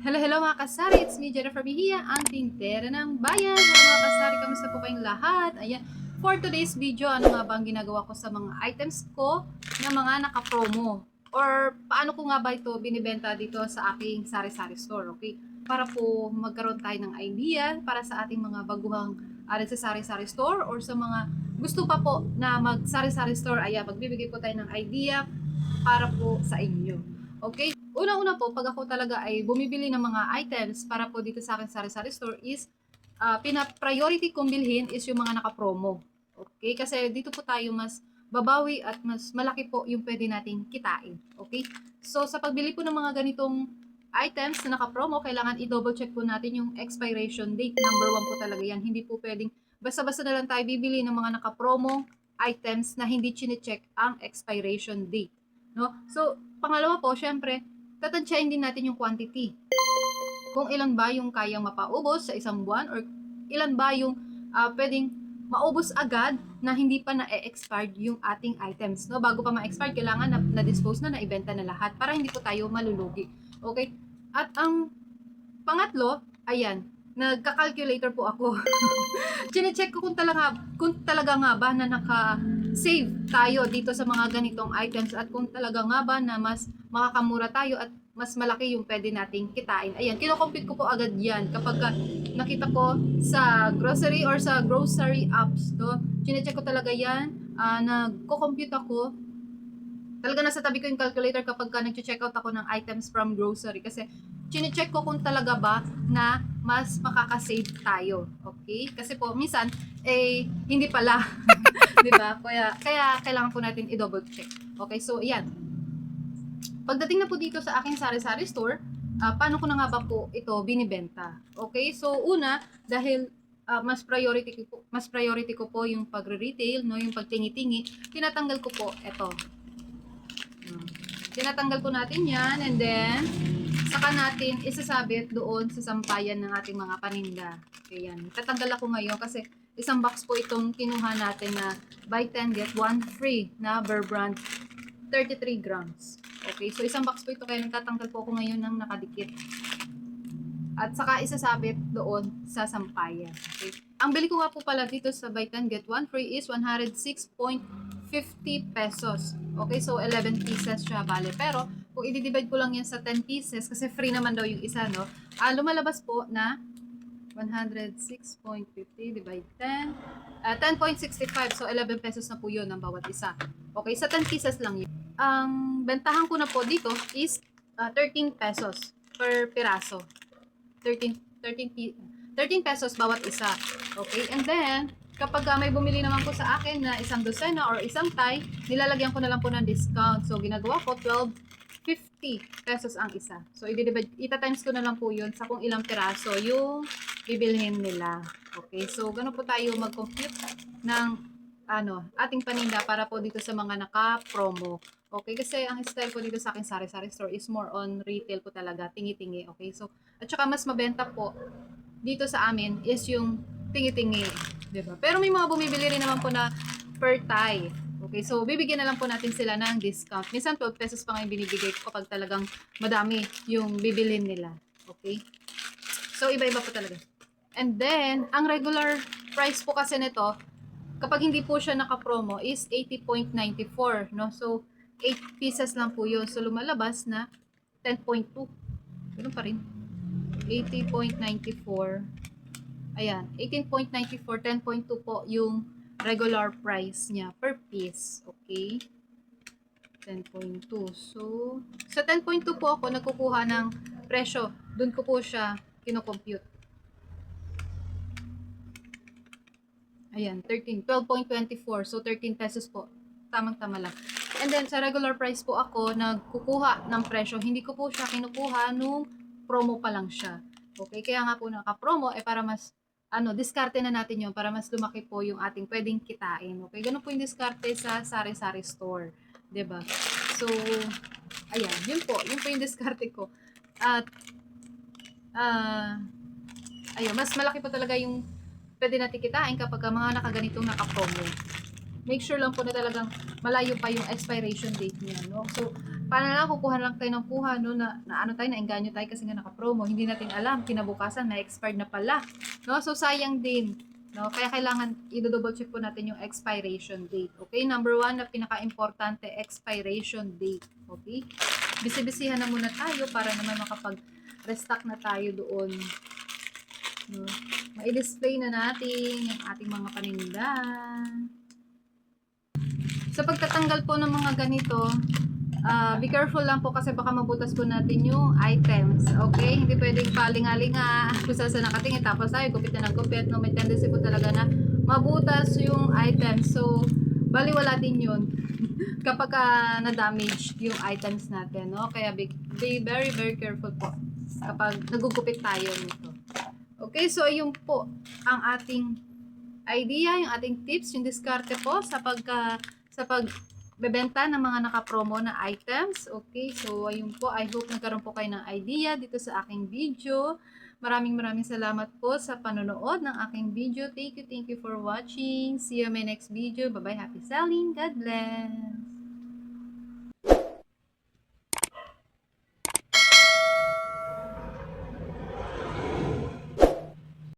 Hello, hello mga kasari! It's me, Jennifer Mejia, ang tintera ng bayan. Hello mga kasari, kamusta po kayong lahat? Ayan, for today's video, ano nga ba ang ginagawa ko sa mga items ko na mga naka-promo? Or paano ko nga ba ito binibenta dito sa aking sari-sari store, okay? Para po magkaroon tayo ng idea para sa ating mga baguhang sa sari-sari store or sa mga gusto pa po na mag-sari-sari store, ayan, magbibigay po tayo ng idea para po sa inyo. Okay? Una-una po, pag ako talaga ay bumibili ng mga items para po dito sa akin sari-sari store is pina-priority kong bilhin is yung mga naka-promo. Okay? Kasi dito po tayo mas babawi at mas malaki po yung pwede nating kitain. Okay? So, sa pagbili po ng mga ganitong items na naka-promo, kailangan i-double check po natin yung expiration date. Number 1 po talaga yan. Hindi po pwedeng basta-basta na lang tayo bibili ng mga naka-promo items na hindi chine-check ang expiration date. No? So, pangalawa po, syempre, tatansyahin din natin yung quantity. Kung ilan ba yung kayang mapaubos sa isang buwan or ilan ba yung pwedeng maubos agad na hindi pa na-expired yung ating items. No? Bago pa ma-expired, kailangan na-dispose na, na-ibenta na lahat para hindi po tayo malulugi. Okay? At ang pangatlo, ayan, nagka-calculator po ako. Chine-check ko kung talaga nga ba na naka-save tayo dito sa mga ganitong items at kung talaga nga ba na mas makakamura tayo at mas malaki yung pwede nating kitain. Ayan, kino-compute ko po agad yan kapag nakita ko sa grocery or sa grocery apps. No? Chine-check ko talaga yan. Nagko-compute ako. Talaga nasa tabi ko yung calculator kapag nag-check out ako ng items from grocery kasi chine-check ko kung talaga ba na mas makaka-save tayo. Okay? Kasi po, minsan, hindi pala. Di ba? Kaya kailangan po natin i-double check. Okay? So, yan. Pagdating na po dito sa aking sari-sari store, paano ko na nga ba po ito binibenta? Okay? So, una, dahil mas priority ko po yung pagre-retail, no, yung pagtingi-tingi, tinatanggal ko po ito. Tinatanggal po natin yan and then saka natin isasabit doon sa sampayan ng ating mga paninda. Okay, yan. Tatanggal ako ngayon kasi isang box po itong kinuha natin na buy 10 get 1 free na Bear Brand 33 grams. Okay, so isang box po ito kaya nagtatanggal po ako ngayon ng nakadikit. At saka isasabit doon sa sampayan. Okay. Ang bili ko nga po pala dito sa buy 10 get 1 free is 106.50 pesos. Okay, so 11 pieces siya bale. Pero kung i-divide ko lang yan sa 10 pieces kasi free naman daw yung isa, no? Lumalabas po na 106.50 divide 10. 10.65. So 11 pesos na po yun ang bawat isa. Okay, sa 10 pieces lang yun. Ang bentahan ko na po dito is 13 pesos per piraso. 13 pesos bawat isa. Okay? And then, kapag may bumili naman po sa akin na isang dosena or isang tie, nilalagyan ko na lang po ng discount. So, ginagawa ko 12.50 pesos ang isa. So, ita-times ko na lang po yun sa kung ilang piraso yung bibilhin nila. Okay? So, ganun po tayo mag-compute ng ating paninda para po dito sa mga naka-promo. Okay, kasi ang style ko dito sa akin sari-sari store is more on retail po talaga, tingi-tingi. Okay, so at saka mas mabenta po dito sa amin is yung tingi-tingi, 'di ba? Pero may mga bumibili rin naman po na per tie. Okay, so bibigyan na lang po natin sila ng discount. Minsan 12 pesos pa nga yung binibigay ko kapag talagang madami yung bibilhin nila. Okay? So iba-iba po talaga. And then, ang regular price po kasi nito, kapag hindi po siya naka-promo is 80.94, no? So 8 pieces lang po yun. So, lumalabas na 10.2. Ganun pa rin. 80.94. Ayan. 18.94. 10.2 po yung regular price niya per piece. Okay. 10.2. So, sa 10.2 po ako nagkukuha ng presyo. Doon ko po siya kinocompute. Ayan. 12.24. So, 13 pesos po. Tamang-tama lang. And then, sa regular price po ako, nagkukuha ng presyo. Hindi ko po siya kinukuha nung promo pa lang siya. Okay? Kaya nga po naka-promo, para mas, diskarte na natin yun, para mas lumaki po yung ating pwedeng kitain. Okay? Ganun po yung diskarte sa sari-sari store. 'Di ba? So, ayan. Yun po yung diskarte ko. At, ayun, mas malaki po talaga yung pwede natin kitain kapag mga nakaganitong naka-promo. make sure lang po na talagang malayo pa yung expiration date niya, no? So, paano lang, kukuha lang tayo ng kuha, no, na ano tayo, naengganyo tayo kasi nga naka-promo. Hindi natin alam, kinabukasan, na-expired na pala. No? So, sayang din. No? Kaya kailangan i-double check po natin yung expiration date. Okay? Number 1 na pinaka-importante, expiration date. Okay? Bisi-bisihan na muna tayo para naman makapag-restock na tayo doon. No? Ma-display na natin yung ating mga paninda. Sa pagtatanggal po ng mga ganito, be careful lang po kasi baka mabutas po natin yung items. Okay? Hindi pwedeng palingalinga kung saan nakatingin tapos tayo gupit na ng gupit. No? May tendency po talaga na mabutas yung items. So, baliwala din yun kapag na-damage yung items natin. No? Kaya be very, very careful po kapag nagugupit tayo nito. Okay? So, yun po ang ating idea, yung ating tips, yung diskarte po sa pagbebenta ng mga naka-promo na items. Okay, so ayun po, I hope nagkaroon po kayo ng idea dito sa aking video. Maraming salamat po sa panonood ng aking video. Thank you for watching. See you in my next video. Bye-bye. Happy selling. God bless.